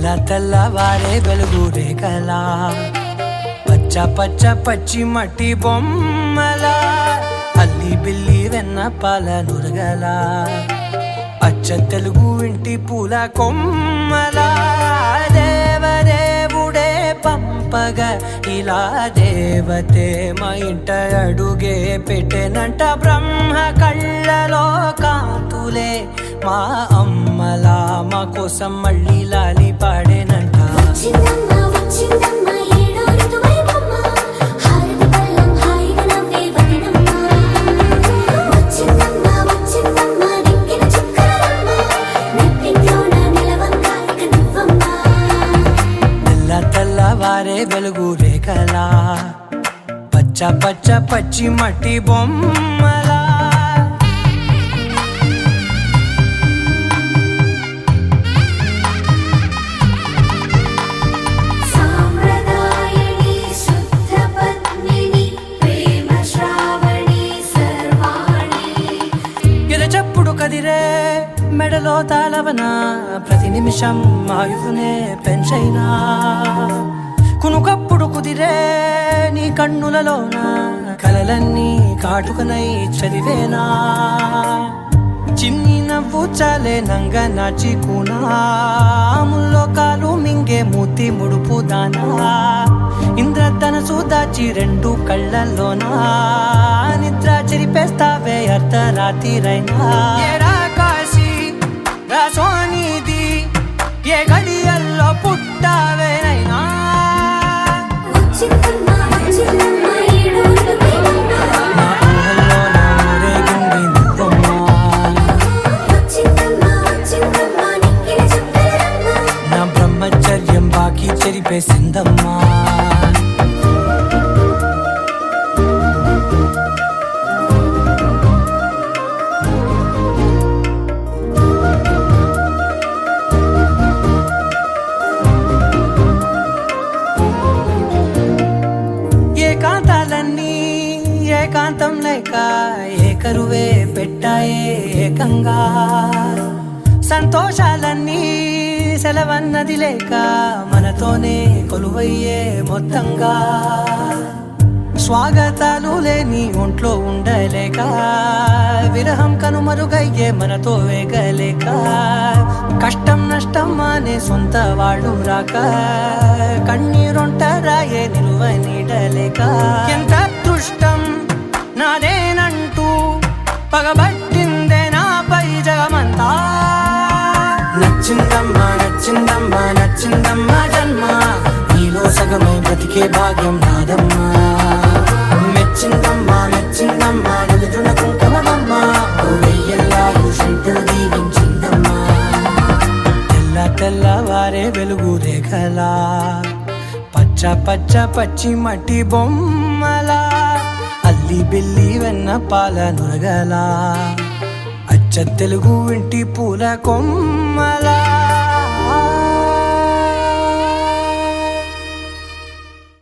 తెల్లవారే వెలుగు రేఖలా పచ్చ పచ్చ పచ్చి మట్టి బొమ్మలా అల్లి బిల్లి వెన్న పాల నురగలా అచ్చ తెలుగు ఇంటి పూల కొమ్మలా దేవదేవుడే పంపగా ఇలా దేవతే మా ఇంట అడుగే పెట్టెనంట బ్రహ్మ కళ్ళలో కాంతులే మా అమ్మలా మా కోసం మళ్ళీ లాలి పాడేనంట తెల్లవారే వెలుగు రేఖలా పచ్చ పచ్చ పచ్చి మట్టి బొమ్మలా కదిరే మెడలో తాళవన ప్రతి నిమిషం ఆయువునే పెంచైనా కునుకప్పుడు కుదిరే నీ కన్నులలోన కలలన్నీ కాటుకనై చదివేనా చిన్ని నవ్వు చాలే నంగ నాచి కూనాముల్లో కాలు మింగే మూతి ముడుపు దానా ఇంద్రధనసు దాచి రెండు కళ్ళల్లోనా నిద్ర చెరిపేస్తావే అర్ధరాత్రిరైనా కాశీ రాసోనిది ఏ గడియల్లో పుట్టావేనైనా నా బ్రహ్మచర్యం బాకీ చెరిపేసిందమ్మా ఏకాంతాలన్నీ ఏకాంతం లేక ఏకరువే పెట్టాయే ఏకంగా సంతోషాలన్నీ సెలవన్నది లేక మనతోనే కొలువయ్యే మొత్తంగా స్వాగతాలు లేని ఒంట్లో ఉండలేక విరహం కనుమరుగయ్యే మనతో వేగలేక కష్టం నష్టం అనే సొంత వాడు రాక కన్నీరొంటరాయే నిలువ నీడలేక ఎంత అదృష్టం నాదేనంటూ పగబట్టిందే నాపై జగమంతా నచ్చిందమ్మా నచ్చిందమ్మా నచ్చిందమ్మా జన్మ నీలో సగమై బ్రతికే భాగ్యం నాదమ్మా మెచ్చిందమ్మా మెచ్చిందమ్మా నిలుతున్న కుంకుమమ్మా వెయ్యల్లాగు శంకరు దీవించిందమ్మా తెల్లవారే వెలుగు రేఖలా పచ్చ పచ్చ పచ్చి మట్టి బొమ్మలా అల్లి బిల్లి వెన్న పాల నురగలా అచ్చ తెలుగు ఇంటి పూల కొమ్మలా